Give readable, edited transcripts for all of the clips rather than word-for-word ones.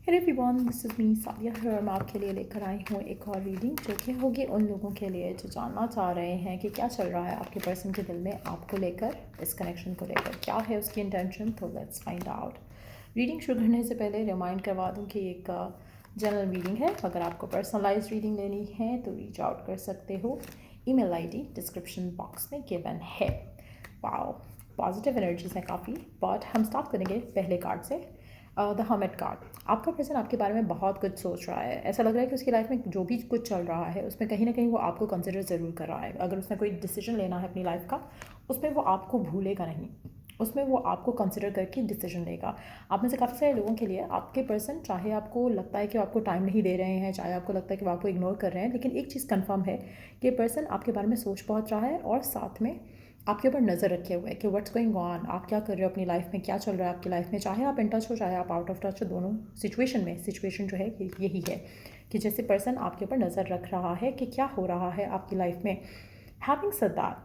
Hello everyone, this is me Sadia है। मैं आपके लिए लेकर आई हूँ एक और रीडिंग जो कि होगी उन लोगों के लिए जो जानना चाह रहे हैं कि क्या चल रहा है आपके पर्सन के दिल में आपको लेकर, इस कनेक्शन को लेकर क्या है उसकी इंटेंशन। तो लेट्स फाइंड आउट। रीडिंग शुरू करने से पहले रिमाइंड करवा दूँ कि एक जनरल रीडिंग है। अगर आपको पर्सनलाइज रीडिंग लेनी है तो रीच आउट कर सकते हो। ईमेल आईडी डिस्क्रिप्शन बॉक्स में गिवन है। वाओ, पॉजिटिव एनर्जीज हैं काफ़ी। बट हम स्टार्ट करेंगे पहले कार्ड से, द हर्मिट कार्ड। आपका पर्सन आपके बारे में बहुत कुछ सोच रहा है। ऐसा लग रहा है कि उसकी लाइफ में जो भी कुछ चल रहा है उसमें कहीं ना कहीं वो आपको कंसिडर ज़रूर कर रहा है। अगर उसने कोई डिसीजन लेना है अपनी लाइफ का, उसमें वो आपको भूलेगा नहीं, उसमें वो आपको कंसिडर करके डिसीजन लेगा। आप में से काफ़ी सारे लोगों के लिए आपके पर्सन, चाहे आपको लगता है कि आपको टाइम नहीं दे रहे हैं, चाहे आपको लगता है कि वो आपको इग्नोर कर रहे हैं, लेकिन एक चीज़ कंफर्म है कि पर्सन आपके बारे में सोच बहुत रहा है और साथ में आपके ऊपर नज़र रखे हुए है कि व्हाट्स गोइंग ऑन, आप क्या कर रहे हो अपनी लाइफ में, क्या चल रहा है आपकी लाइफ में। चाहे आप इन टच हो, चाहे आप आउट ऑफ टच हो, दोनों सिचुएशन में सिचुएशन जो है यही है कि जैसे पर्सन आपके ऊपर नज़र रख रहा है कि क्या हो रहा है आपकी लाइफ में। हैविंग सेड दैट,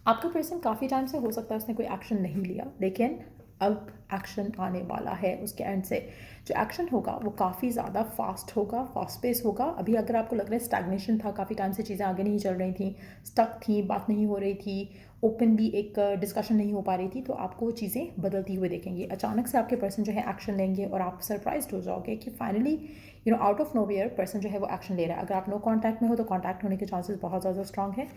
आपका पर्सन काफ़ी टाइम से हो सकता है उसने कोई एक्शन नहीं लिया, लेकिन अब एक्शन आने वाला है उसके एंड से। जो एक्शन होगा वो काफ़ी ज़्यादा फास्ट होगा, फास्ट पेस होगा। अभी अगर आपको लग रहा है स्टैग्नेशन था, काफ़ी टाइम से चीज़ें आगे नहीं चल रही थी, स्टक थी, बात नहीं हो रही थी, ओपनली एक डिस्कशन नहीं हो पा रही थी, तो आपको वो चीज़ें बदलती हुई देखेंगी। अचानक से आपके पर्सन जो है एक्शन लेंगे और आप सरप्राइज्ड हो जाओगे कि finally out of nowhere person जो है वो एक्शन ले रहा है। अगर आप नो कॉन्टैक्ट में हो तो कॉन्टैक्ट होने के चांसेस बहुत ज़्यादा स्ट्रांग है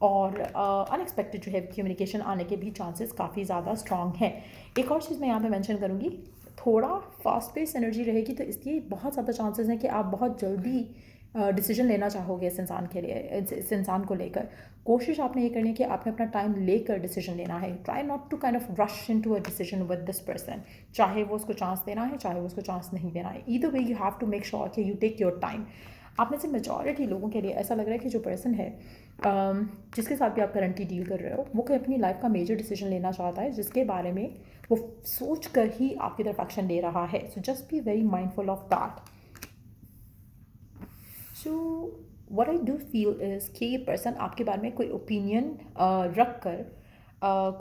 और अनएक्सपेक्टेड जो है कम्युनिकेशन आने के भी चांसेस काफ़ी ज़्यादा स्ट्रांग है। एक और चीज़ मैं यहाँ पे मेंशन करूँगी, थोड़ा फास्ट पेस एनर्जी रहेगी तो इसलिए बहुत ज़्यादा चांसेस हैं कि आप बहुत जल्दी डिसीजन लेना चाहोगे इस इंसान के लिए, इस इंसान को लेकर। कोशिश आपने ये करनी है कि आपने अपना टाइम लेकर डिसीजन लेना है। Try not to kind of rush into a decision with this person. चाहे वो उसको चांस देना है, चाहे वो उसको चांस नहीं देना है, either way you have to make sure कि यू टेक योर टाइम। आप में से मेजॉरिटी लोगों के लिए ऐसा लग रहा है कि जो पर्सन है जिसके साथ भी आप करंटली डील कर रहे हो, वो कोई अपनी लाइफ का मेजर डिसीजन लेना चाहता है जिसके बारे में वो सोच कर ही आपकी तरफ एक्शन ले रहा है। So just be very mindful of that. So what I do feel is कि ये पर्सन आपके बारे में कोई ओपिनियन रख कर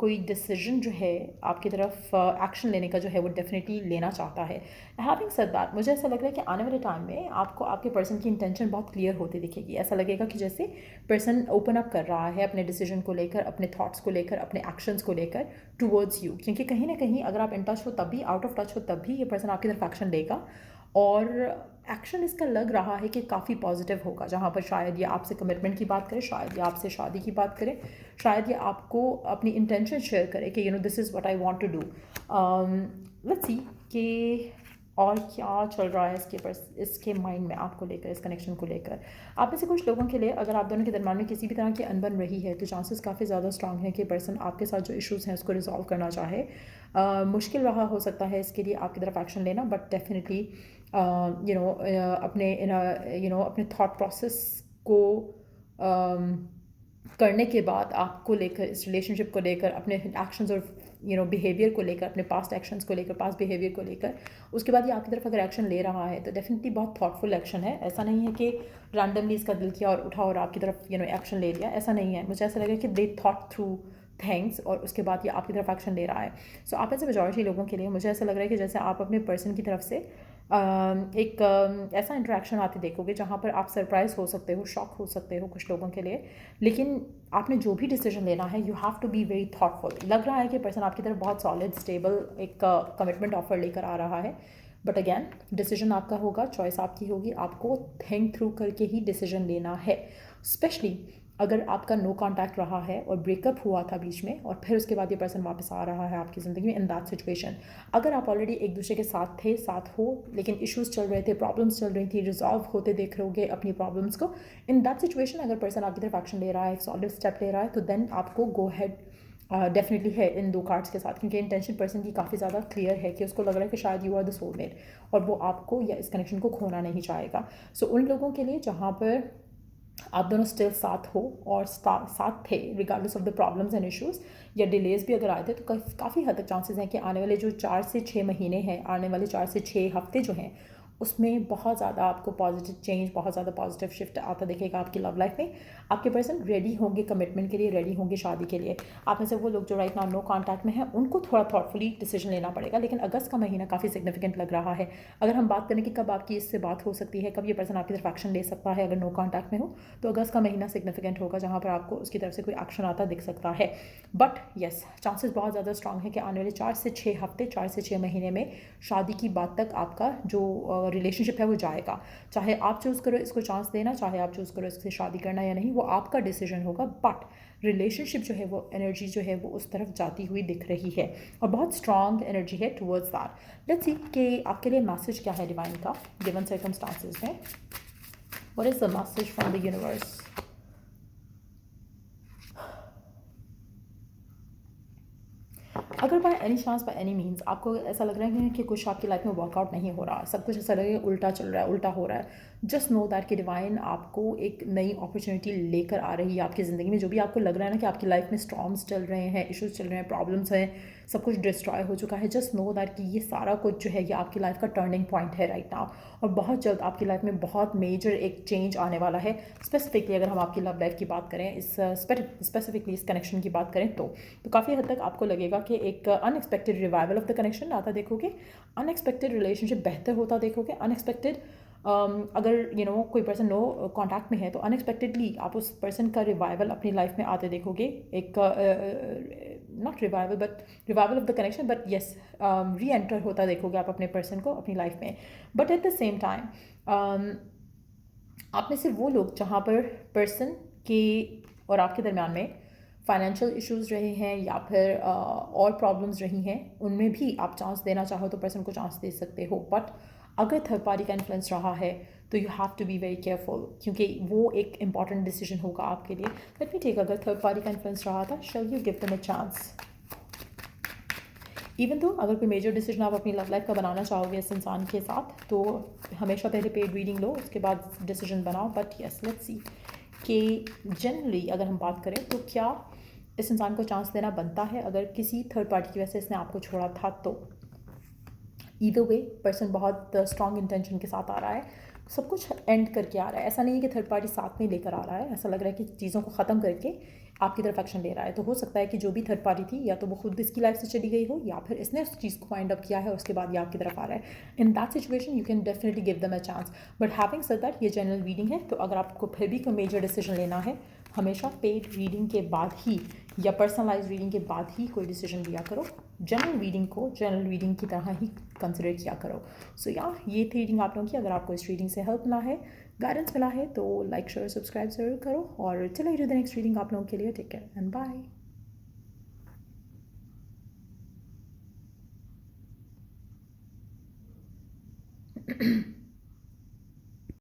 कोई डिसीजन जो है आपकी तरफ एक्शन लेने का जो है वो डेफिनेटली लेना चाहता है। हैविंग सेड दैट, मुझे ऐसा लग रहा है कि आने वाले टाइम में आपको आपके पर्सन की इंटेंशन बहुत क्लियर होती दिखेगी। ऐसा लगेगा कि जैसे पर्सन ओपन अप कर रहा है अपने डिसीजन को लेकर, अपने थॉट्स को लेकर, अपने एक्शंस को लेकर टूवर्ड्स यू। क्योंकि कहीं ना कहीं अगर आप इन टच हो तब भी, आउट ऑफ टच हो तब भी, ये पर्सन आपकी तरफ एक्शन लेगा और एक्शन इसका लग रहा है कि काफ़ी पॉजिटिव होगा। जहाँ पर शायद ये आपसे कमिटमेंट की बात करे, शायद ये आपसे शादी की बात करे, शायद ये आपको अपनी इंटेंशन शेयर करे कि this is what I want to do. Let's see कि और क्या चल रहा है इसके माइंड में आपको लेकर, इस कनेक्शन को लेकर। आप में से कुछ लोगों के लिए अगर आप दोनों के दरम्यान में किसी भी तरह की अनबन रही है तो चांसेस काफ़ी ज़्यादा स्ट्रांग है कि पर्सन आपके साथ जो इश्यूज़ हैं उसको रिजॉल्व करना चाहे। मुश्किल रहा हो सकता है इसके लिए आपकी तरफ एक्शन लेना, बट डेफिनेटली अपने थॉट प्रोसेस को करने के बाद आपको लेकर, इस रिलेशनशिप को लेकर, अपने एक्शंस और बिहेवियर को लेकर, अपने पास्ट एक्शंस को लेकर, पास्ट बिहेवियर को लेकर, उसके बाद ये आपकी तरफ अगर एक्शन ले रहा है तो डेफिनेटली बहुत थॉटफुल एक्शन है। ऐसा नहीं है कि रैंडमली इसका दिल किया और उठा और आपकी तरफ एक्शन ले लिया, ऐसा नहीं है। मुझे ऐसा लगा कि दे थॉट थ्रू थिंग्स और उसके बाद ये आपकी तरफ एक्शन ले रहा है। सो आप ऐसे मेजॉरिटी लोगों के लिए मुझे ऐसा लग रहा है कि जैसे आप अपने पर्सन की तरफ से एक ऐसा इंटरेक्शन आते देखोगे जहाँ पर आप सरप्राइज हो सकते हो, शॉक हो सकते हो कुछ लोगों के लिए, लेकिन आपने जो भी डिसीजन लेना है you have to be very thoughtful. लग रहा है कि पर्सन आपकी तरफ बहुत सॉलिड स्टेबल एक कमिटमेंट ऑफर लेकर आ रहा है, बट अगैन डिसीजन आपका होगा, चॉइस आपकी होगी, आपको थिंक थ्रू करके ही डिसीजन लेना है। स्पेशली अगर आपका नो कॉन्टैक्ट रहा है और ब्रेकअप हुआ था बीच में और फिर उसके बाद ये पर्सन वापस आ रहा है आपकी ज़िंदगी में, इन दैट सिचुएशन अगर आप ऑलरेडी एक दूसरे के साथ थे, साथ हो, लेकिन इश्यूज़ चल रहे थे, प्रॉब्लम्स चल रही थी, रिजॉल्व होते देख रहोगे अपनी प्रॉब्लम्स को, इन दैट सिचुएशन अगर पर्सन आपकी तरफ एक्शन ले रहा है, एक सॉलिड स्टेप ले रहा है, तो देन आपको गो हैड डेफिनेटली है इन दो कार्ड्स के साथ। क्योंकि इंटेंशन पर्सन की काफ़ी ज़्यादा क्लियर है कि उसको लग रहा है कि शायद यू आर द सोलमेट और वो आपको या इस कनेक्शन को खोना नहीं चाहेगा। सो उन लोगों के लिए जहाँ पर आप दोनों स्टिल साथ हो और साथ थे regardless of the problems and issues या डिलेज भी अगर आए थे, तो काफ़ी हद तक चांसेस हैं कि आने वाले जो 4 से 6 महीने हैं, आने वाले 4 से 6 हफ्ते जो हैं, उसमें बहुत ज़्यादा आपको पॉजिटिव चेंज, बहुत ज़्यादा पॉजिटिव शिफ्ट आता दिखेगा आपकी लव लाइफ में। आपके पर्सन रेडी होंगे कमिटमेंट के लिए, रेडी होंगे शादी के लिए। आप में से वो लोग जो राइट नाउ नो कॉन्टैक्ट में हैं, उनको थोड़ा थॉटफुली डिसीजन लेना पड़ेगा। लेकिन अगस्त का महीना काफ़ी सिग्निफिकेंट लग रहा है। अगर हम बात करें कि कब आपकी इससे बात हो सकती है, कब ये पर्सन आपकी तरफ एक्शन ले सकता है अगर नो कॉन्टैक्ट में हो, तो अगस्त का महीना सिग्निफिकेंट होगा जहाँ पर आपको उसकी तरफ से कोई एक्शन आता दिख सकता है। बट येस, चांसेस बहुत ज़्यादा स्ट्रांग है कि आने वाले 4 से 6 हफ्ते, 4 से 6 महीने में शादी की बात तक आपका जो रिलेशनशिप है वो जाएगा। चाहे आप चूज़ करो इसको चांस देना, चाहे आप चूज़ करो इससे शादी करना या नहीं, वो आपका डिसीजन होगा। बट रिलेशनशिप जो है, वो एनर्जी जो है वो उस तरफ जाती हुई दिख रही है और बहुत स्ट्रांग एनर्जी है टुवर्ड्स दैट। लेट्स सी कि आपके लिए मैसेज क्या है डिवाइन का गिवन सर्कमस्टांसेस में। What is the message from the universe? अगर by any chance, by any means आपको ऐसा लग रहा है कि कुछ आपकी लाइफ में वर्कआउट नहीं हो रहा, सब कुछ ऐसा लगे उल्टा चल रहा है, उल्टा हो रहा है, जस्ट नो दैट कि डिवाइन आपको एक नई अपॉर्चुनिटी लेकर आ रही है आपकी ज़िंदगी में। जो भी आपको लग रहा है ना कि आपकी लाइफ में स्टॉर्म्स चल रहे हैं, इश्यूज चल रहे हैं, प्रॉब्लम्स हैं, सब कुछ डिस्ट्रॉय हो चुका है, जस्ट नो दैट कि ये सारा कुछ जो है ये आपकी लाइफ का टर्निंग पॉइंट है राइट नाउ। और बहुत जल्द आपकी लाइफ में बहुत मेजर एक चेंज आने वाला है। स्पेसिफिकली अगर हम आपकी लव लाइफ की बात करें, इस स्पेसिफिकली इस कनेक्शन की बात करें तो काफ़ी हद तक आपको लगेगा कि एक unexpected revival of the connection आता देखोगे, अनएक्सपेक्टेड रिलेशनशिप बेहतर होता देखोगे, अनएक्सपेक्टेड अगर कोई पर्सन नो कॉन्टैक्ट में है तो अनएक्सपेक्टेडली आप उस पर्सन का रिवाइवल अपनी लाइफ में आते देखोगे। एक not revival but revival of the connection, but yes री एंटर होता देखोगे आप अपने पर्सन को अपनी लाइफ में। But at the same time आप में से वो लोग जहाँ पर पर्सन के और आपके दरमियान में फाइनेंशियल इश्यूज़ रहे हैं या फिर और प्रॉब्लम्स रही हैं, उनमें भी आप चांस देना चाहो तो पर्सन को चांस दे सकते हो। बट अगर थर्ड पार्टी का इन्फ्लुएंस रहा है तो you have to be very careful, क्योंकि वो एक इंपॉर्टेंट डिसीजन होगा आपके लिए। लेट मी टेक, अगर थर्ड पार्टी का इन्फ्लुएंस रहा था, shall you give them a chance? Even तो अगर कोई मेजर डिसीजन आप अपनी लव लाइफ का बनाना चाहोगे इस इंसान के साथ, तो हमेशा पहले पेड रीडिंग लो, उसके बाद डिसीजन बनाओ। बट येस, लेट्स सी कि जनरली अगर हम बात करें तो क्या इस इंसान को चांस देना बनता है अगर किसी थर्ड पार्टी की वजह से इसने आपको छोड़ा था तो। ईदर वे पर्सन बहुत स्ट्रॉन्ग इंटेंशन के साथ आ रहा है, सब कुछ एंड करके आ रहा है। ऐसा नहीं है कि थर्ड पार्टी साथ में लेकर आ रहा है, ऐसा लग रहा है कि चीज़ों को ख़त्म करके आपकी तरफ एक्शन ले रहा है। तो हो सकता है कि जो भी थर्ड पार्टी थी या तो वो खुद इसकी लाइफ से चली गई हो या फिर इसने उस चीज़ को फाइंड अप किया है और उसके बाद ये आपकी तरफ आ रहा है। In that situation you can definitely give them a chance. But having said that, ये जनरल रीडिंग है, तो अगर आपको फिर भी कोई मेजर डिसीजन लेना है, हमेशा पेड रीडिंग के बाद ही या पर्सनलाइज रीडिंग के बाद ही कोई डिसीजन लिया करो। जनरल रीडिंग को जनरल रीडिंग की तरह ही कंसिडर किया करो। सो या ये थी रीडिंग आप लोगों की। अगर आपको इस रीडिंग से हेल्प मिला है, गाइडेंस मिला है, तो लाइक शेयर सब्सक्राइब ज़रूर करो। और चलो द नेक्स्ट रीडिंग आप लोगों के लिए। Take care and bye.